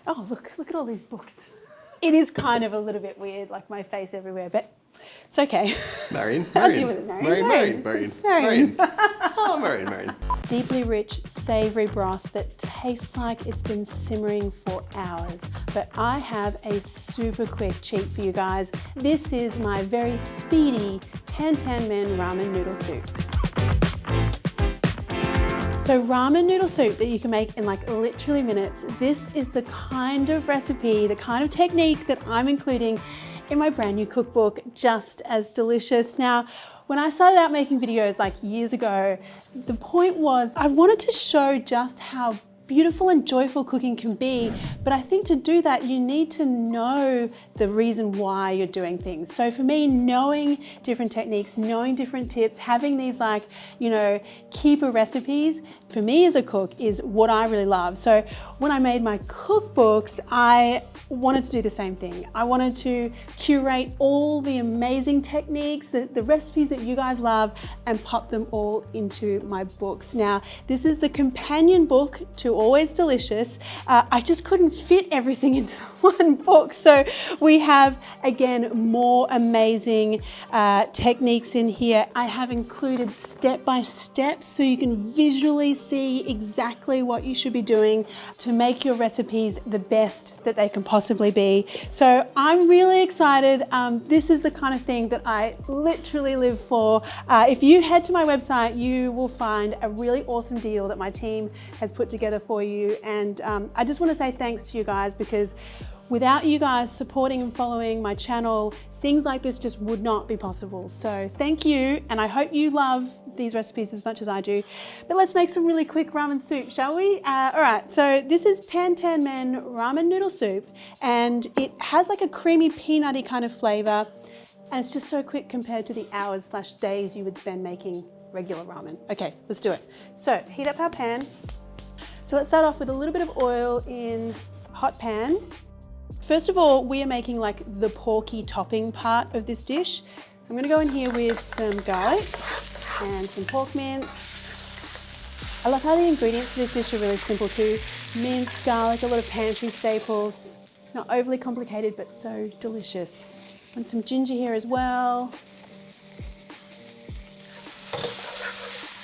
Oh, look at all these books. It is kind of a little bit weird, like my face everywhere, but it's okay. Marion. I'll deal with it, Marion. Oh, Marion. Deeply rich, savoury broth that tastes like it's been simmering for hours. But I have a super quick cheat for you guys. This is my very speedy Tantanmen ramen noodle soup. So ramen noodle soup that you can make in like literally minutes. This is the kind of recipe, the kind of technique that I'm including in my brand new cookbook, Just as Delicious. Now, when I started out making videos like years ago, the point was I wanted to show just how beautiful and joyful cooking can be, but I think to do that you need to know the reason why you're doing things. So for me, knowing different techniques, knowing different tips, having these like, you know, keeper recipes, for me as a cook is what I really love. So when I made my cookbooks, I wanted to do the same thing. I wanted to curate all the amazing techniques, the recipes that you guys love, and pop them all into my books. Now, this is the companion book to Always Delicious. I just couldn't fit everything into one book. So we have, again, more amazing techniques in here. I have included step-by-step so you can visually see exactly what you should be doing to make your recipes the best that they can possibly be. So I'm really excited. This is the kind of thing that I literally live for. If you head to my website, you will find a really awesome deal that my team has put together for you. And I just want to say thanks to you guys, because without you guys supporting and following my channel, things like this just would not be possible. So thank you, and I hope you love these recipes as much as I do. But let's make some really quick ramen soup, shall we? All right, so this is Tantanmen ramen noodle soup, and it has like a creamy peanutty kind of flavor, and it's just so quick compared to the hours/days you would spend making regular ramen. Okay, let's do it. So heat up our pan. So let's start off with a little bit of oil in a hot pan. First of all, we are making like the porky topping part of this dish. So I'm gonna go in here with some garlic and some pork mince. I love how the ingredients for this dish are really simple too. Mince, garlic, a lot of pantry staples. Not overly complicated, but so delicious. And some ginger here as well.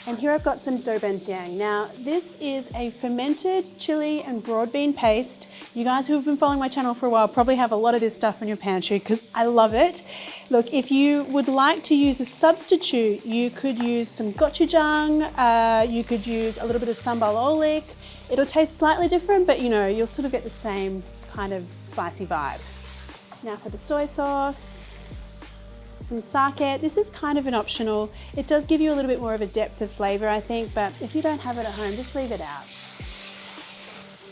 And here I've got some dobenjiang. Now, this is a fermented chili and broad bean paste. You guys who have been following my channel for a while probably have a lot of this stuff in your pantry because I love it. Look, if you would like to use a substitute, you could use some gochujang, you could use a little bit of sambal olik. It'll taste slightly different, but you know, you'll sort of get the same kind of spicy vibe. Now for the soy sauce. Some sake. This is kind of an optional. It does give you a little bit more of a depth of flavor, I think, but if you don't have it at home, just leave it out.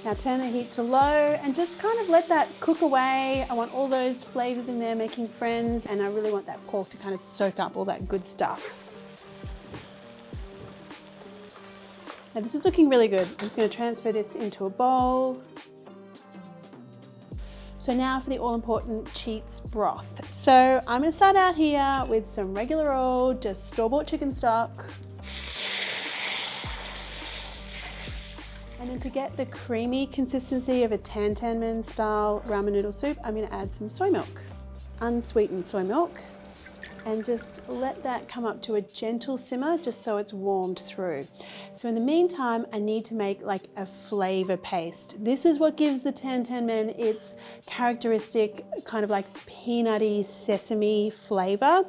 Now turn the heat to low and just kind of let that cook away. I want all those flavors in there making friends, and I really want that pork to kind of soak up all that good stuff. Now this is looking really good. I'm just going to transfer this into a bowl. So now for the all-important cheats broth. So I'm gonna start out here with some regular old, just store-bought chicken stock. And then to get the creamy consistency of a Tantanmen style ramen noodle soup, I'm gonna add some soy milk, unsweetened soy milk, and just let that come up to a gentle simmer just so it's warmed through. So in the meantime, I need to make like a flavor paste. This is what gives the Tantanmen its characteristic kind of like peanutty sesame flavor.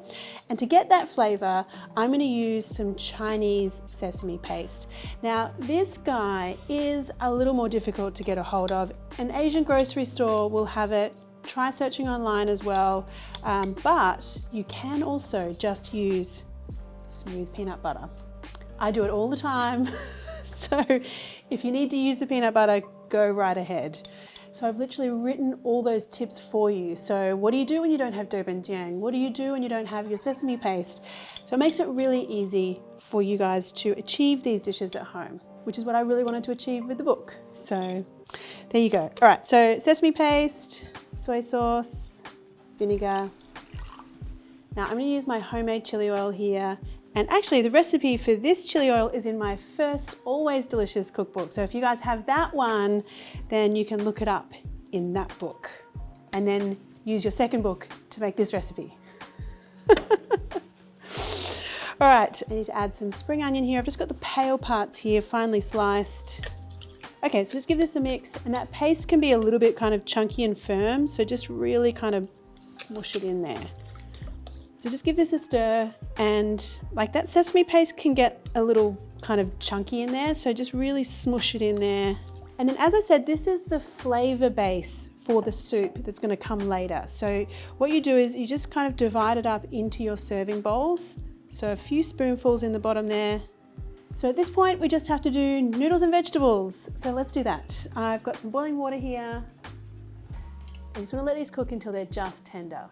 And to get that flavor, I'm gonna use some Chinese sesame paste. Now, this guy is a little more difficult to get a hold of. An Asian grocery store will have it. Try searching online as well, but you can also just use smooth peanut butter. I do it all the time, so if you need to use the peanut butter, go right ahead. So I've literally written all those tips for you. So what do you do when you don't have dobenjiang? What do you do when you don't have your sesame paste? So it makes it really easy for you guys to achieve these dishes at home, which is what I really wanted to achieve with the book. So there you go. All right, so sesame paste, soy sauce, vinegar. Now I'm gonna use my homemade chili oil here. And actually the recipe for this chili oil is in my first Always Delicious cookbook. So if you guys have that one, then you can look it up in that book. And then use your second book to make this recipe. All right, I need to add some spring onion here. I've just got the pale parts here, finely sliced. Okay, so just give this a mix, and that paste can be a little bit kind of chunky and firm, so just really kind of smush it in there. So just give this a stir, and like that sesame paste can get a little kind of chunky in there, so just really smush it in there. And then, as I said, this is the flavor base for the soup that's gonna come later. So what you do is you just kind of divide it up into your serving bowls. So a few spoonfuls in the bottom there. So at this point, we just have to do noodles and vegetables. So let's do that. I've got some boiling water here. I just wanna let these cook until they're just tender.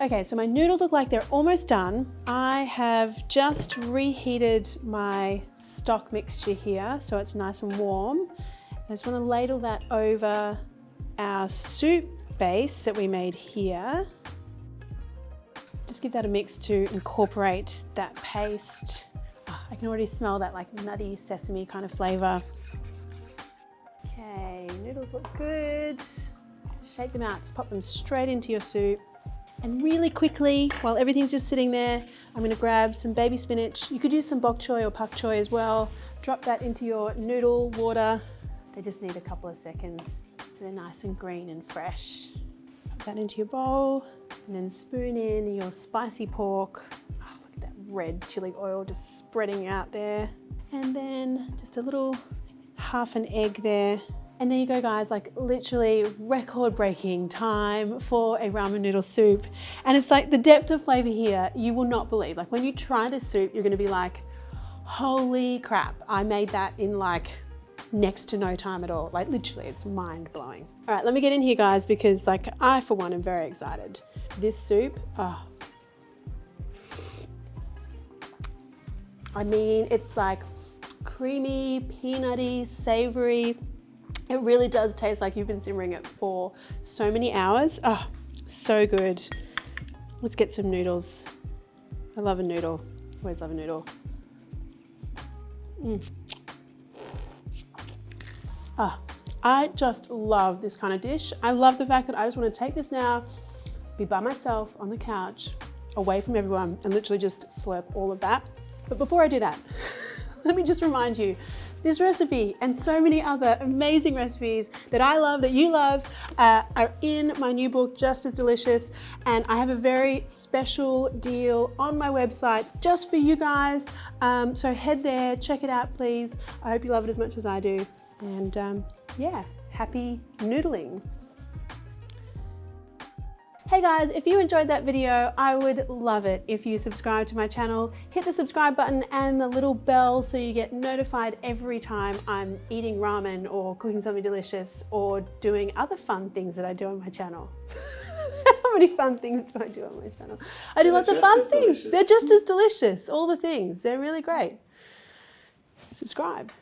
Okay, so my noodles look like they're almost done. I have just reheated my stock mixture here, so it's nice and warm. I just wanna ladle that over our soup base that we made here. Just give that a mix to incorporate that paste. Oh, I can already smell that like nutty sesame kind of flavor. Okay, noodles look good. Shake them out, just pop them straight into your soup. And really quickly, while everything's just sitting there, I'm gonna grab some baby spinach. You could use some bok choy or pak choy as well. Drop that into your noodle water. They just need a couple of seconds. They're nice and green and fresh. Put that into your bowl, and then spoon in your spicy pork. Oh, look at that red chili oil just spreading out there. And then just a little half an egg there. And there you go, guys, like literally record-breaking time for a ramen noodle soup. And it's like the depth of flavor here, you will not believe. Like when you try this soup, you're gonna be like, holy crap, I made that in like next to no time at all. Like literally, it's mind-blowing. All right, let me get in here, guys, because like I, for one, am very excited. This soup, oh. I mean, it's like creamy, peanutty, savory. It really does taste like you've been simmering it for so many hours. Oh, so good. Let's get some noodles. I love a noodle, always love a noodle. Oh, I just love this kind of dish. I love the fact that I just want to take this now, be by myself on the couch, away from everyone, and literally just slurp all of that. But before I do that, let me just remind you, this recipe and so many other amazing recipes that I love, that you love, are in my new book, Just as Delicious. And I have a very special deal on my website just for you guys. So head there, check it out, please. I hope you love it as much as I do. And yeah, happy noodling. Hey guys, if you enjoyed that video, I would love it if you subscribe to my channel. Hit the subscribe button and the little bell so you get notified every time I'm eating ramen or cooking something delicious or doing other fun things that I do on my channel. How many fun things do I do on my channel? I do lots of fun things. They're just as delicious, all the things. They're really great. Subscribe.